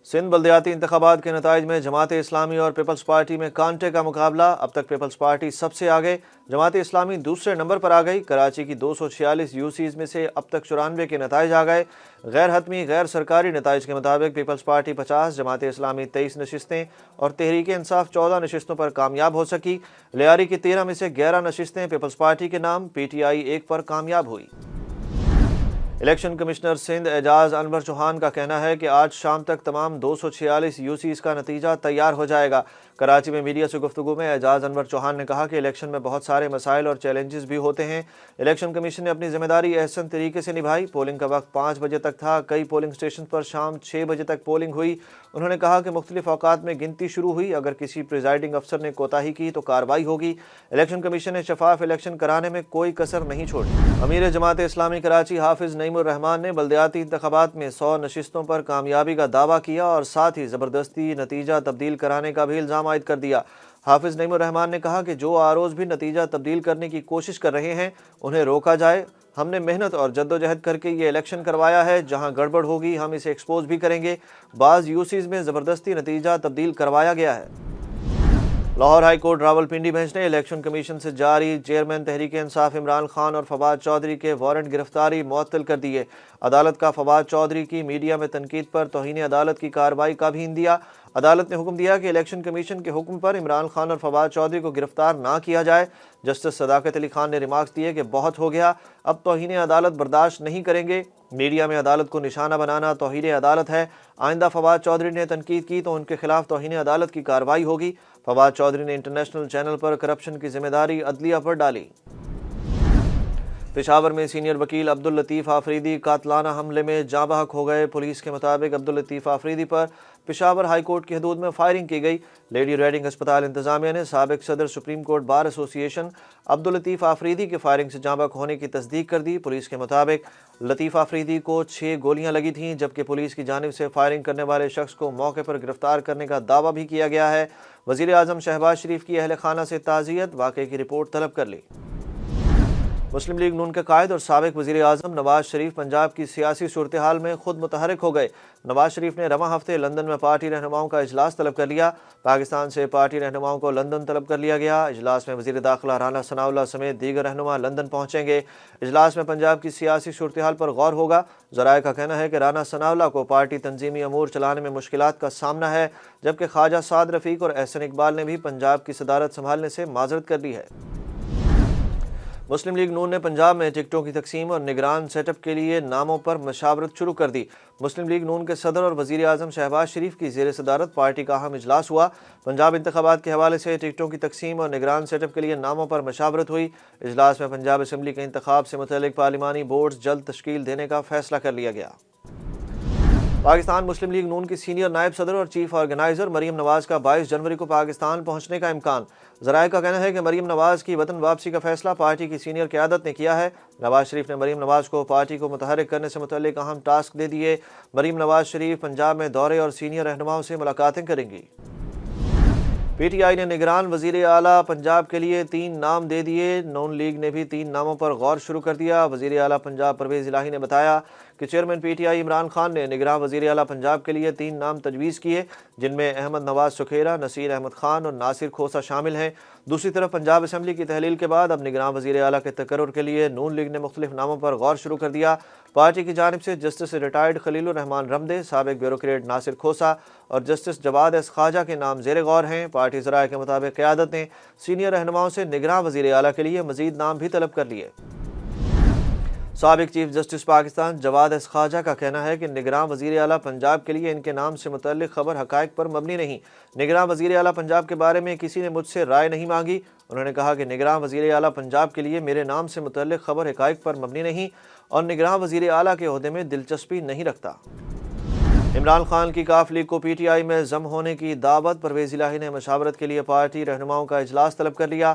سندھ بلدیاتی انتخابات کے نتائج میں جماعت اسلامی اور پیپلز پارٹی میں کانٹے کا مقابلہ۔ اب تک پیپلز پارٹی سب سے آگے، جماعت اسلامی دوسرے نمبر پر آ گئی۔ کراچی کی 246 یوسیز میں سے اب تک 94 کے نتائج آ گئے۔ غیر حتمی غیر سرکاری نتائج کے مطابق پیپلز پارٹی 50، جماعت اسلامی 23 نشستیں اور تحریک انصاف 14 نشستوں پر کامیاب ہو سکی۔ لیاری کی 13 میں سے 11 نشستیں پیپلز پارٹی کے نام، پی ٹی آئی 1 پر کامیاب ہوئی۔ الیکشن کمشنر سندھ اعجاز انور چوہان کا کہنا ہے کہ آج شام تک تمام 246 یوسیز کا نتیجہ تیار ہو جائے گا۔ کراچی میں میڈیا سے گفتگو میں اعجاز انور چوہان نے کہا کہ الیکشن میں بہت سارے مسائل اور چیلنجز بھی ہوتے ہیں۔ الیکشن کمیشن نے اپنی ذمہ داری احسن طریقے سے نبھائی۔ پولنگ کا وقت 5 بجے تک تھا، کئی پولنگ سٹیشن پر شام 6 بجے تک پولنگ ہوئی۔ انہوں نے کہا کہ مختلف اوقات میں گنتی شروع ہوئی، اگر کسی پریزائڈنگ افسر نے کوتاہی کی تو کارروائی ہوگی۔ الیکشن کمیشن نے شفاف الیکشن کرانے میں کوئی کسر نہیں چھوڑی۔ امیر جماعت اسلامی کراچی حافظ نعیم الرحمان نے بلدیاتی انتخابات میں 100 نشستوں پر کامیابی کا دعویٰ کیا اور ساتھ ہی زبردستی نتیجہ تبدیل کرانے کا بھی الزام عائد کر دیا۔ حافظ نعیم الرحمان نے کہا کہ جو آرؤز بھی نتیجہ تبدیل کرنے کی کوشش کر رہے ہیں انہیں روکا جائے۔ ہم نے محنت اور جدوجہد کر کے یہ الیکشن کروایا ہے، جہاں گڑبڑ ہوگی ہم اسے ایکسپوز بھی کریں گے۔ بعض یوسیز میں زبردستی نتیجہ تبدیل کروایا گیا ہے۔ Lahore high court Rawalpindi bench نے الیکشن کمیشن سے جاری چیئرمین تحریک انصاف عمران خان اور فواد چودھری کے وارنٹ گرفتاری معطل کر دیے۔ عدالت کا فواد چودھری کی میڈیا میں تنقید پر توہین عدالت کی کارروائی کا بھی عندیہ۔ عدالت نے حکم دیا کہ الیکشن کمیشن کے حکم پر عمران خان اور فواد چودھری کو گرفتار نہ کیا جائے۔ جسٹس صداقت علی خان نے ریمارکس دیے کہ بہت ہو گیا، اب توہین عدالت برداشت نہیں کریں گے۔ میڈیا میں عدالت کو نشانہ بنانا توہین عدالت ہے۔ آئندہ فواد چودھری نے تنقید کی تو ان کے خلاف توہین عدالت کی کارروائی ہوگی۔ فواد چودھری نے انٹرنیشنل چینل پر کرپشن کی ذمہ داری عدلیہ پر ڈالی۔ پشاور میں سینئر وکیل عبداللطیف آفریدی قاتلانہ حملے میں جاں بحق ہو گئے۔ پولیس کے مطابق عبداللطیف آفریدی پر پشاور ہائی کورٹ کی حدود میں فائرنگ کی گئی۔ لیڈی ریڈنگ ہسپتال انتظامیہ نے سابق صدر سپریم کورٹ بار ایسوسی ایشن عبداللطیف آفریدی کے فائرنگ سے جاں بحق ہونے کی تصدیق کر دی۔ پولیس کے مطابق لطیف آفریدی کو 6 گولیاں لگی تھیں، جبکہ پولیس کی جانب سے فائرنگ کرنے والے شخص کو موقع پر گرفتار کرنے کا دعویٰ بھی کیا گیا ہے۔ وزیر اعظم شہباز شریف کی اہل خانہ سے تعزیت، واقعے کی رپورٹ طلب کر لی۔ مسلم لیگ نون کے قائد اور سابق وزیر اعظم نواز شریف پنجاب کی سیاسی صورتحال میں خود متحرک ہو گئے۔ نواز شریف نے رواں ہفتے لندن میں پارٹی رہنماؤں کا اجلاس طلب کر لیا۔ پاکستان سے پارٹی رہنماؤں کو لندن طلب کر لیا گیا۔ اجلاس میں وزیر داخلہ رانا ثناءاللہ سمیت دیگر رہنما لندن پہنچیں گے۔ اجلاس میں پنجاب کی سیاسی صورتحال پر غور ہوگا۔ ذرائع کا کہنا ہے کہ رانا ثناءاللہ کو پارٹی تنظیمی امور چلانے میں مشکلات کا سامنا ہے، جبکہ خواجہ سعد رفیق اور احسن اقبال نے بھی پنجاب کی صدارت سنبھالنے سے معذرت کر لی ہے۔ مسلم لیگ نون نے پنجاب میں ٹکٹوں کی تقسیم اور نگران سیٹ اپ کے لیے ناموں پر مشاورت شروع کر دی۔ مسلم لیگ نون کے صدر اور وزیر اعظم شہباز شریف کی زیر صدارت پارٹی کا اہم اجلاس ہوا۔ پنجاب انتخابات کے حوالے سے ٹکٹوں کی تقسیم اور نگران سیٹ اپ کے لیے ناموں پر مشاورت ہوئی۔ اجلاس میں پنجاب اسمبلی کے انتخاب سے متعلق پارلیمانی بورڈز جلد تشکیل دینے کا فیصلہ کر لیا گیا۔ پاکستان مسلم لیگ نون کی سینئر نائب صدر اور چیف آرگنائزر مریم نواز کا 22 جنوری کو پاکستان پہنچنے کا امکان۔ ذرائع کا کہنا ہے کہ مریم نواز کی وطن واپسی کا فیصلہ پارٹی کی سینئر قیادت نے کیا ہے۔ نواز شریف نے مریم نواز کو پارٹی کو متحرک کرنے سے متعلق اہم ٹاسک دے دیے۔ مریم نواز شریف پنجاب میں دورے اور سینئر رہنماؤں سے ملاقاتیں کریں گی۔ پی ٹی آئی نے نگران وزیر اعلیٰ پنجاب کے لیے 3 نام دے دیے۔ نون لیگ نے بھی 3 ناموں پر غور شروع کر دیا۔ وزیر اعلیٰ پنجاب پرویز الہی نے بتایا کہ chairman P T I Imran Khan نے نگراں وزیر اعلیٰ پنجاب کے لیے 3 نام تجویز کیے، جن میں احمد نواز سکھیرا، نصیر احمد خان اور ناصر کھوسہ شامل ہیں۔ دوسری طرف پنجاب اسمبلی کی تحلیل کے بعد اب نگراں وزیر اعلیٰ کے تقرر کے لیے نون لیگ نے مختلف ناموں پر غور شروع کر دیا۔ پارٹی کی جانب سے جسٹس ریٹائرڈ خلیل الرحمان رمدے، سابق بیوروکریٹ ناصر کھوسہ اور جسٹس جواد ایس خواجہ کے نام زیر غور ہیں۔ پارٹی ذرائع کے مطابق قیادت نے سینئر رہنماؤں سے نگراں وزیر اعلیٰ کے لیے مزید نام بھی طلب کر لیے۔ سابق چیف جسٹس پاکستان جواد ایس خواجہ کا کہنا ہے کہ نگراں وزیر اعلیٰ پنجاب کے لیے ان کے نام سے متعلق خبر حقائق پر مبنی نہیں۔ نگراں وزیر اعلیٰ پنجاب کے بارے میں کسی نے مجھ سے رائے نہیں مانگی۔ انہوں نے کہا کہ نگراں وزیر اعلیٰ پنجاب کے لیے میرے نام سے متعلق خبر حقائق پر مبنی نہیں اور نگراں وزیر اعلیٰ کے عہدے میں دلچسپی نہیں رکھتا۔ عمران خان کی کاف لیگ کو پی ٹی آئی میں ضم ہونے کی دعوت۔ پرویز الہی نے مشاورت کے لیے پارٹی رہنماؤں کا اجلاس طلب کر لیا۔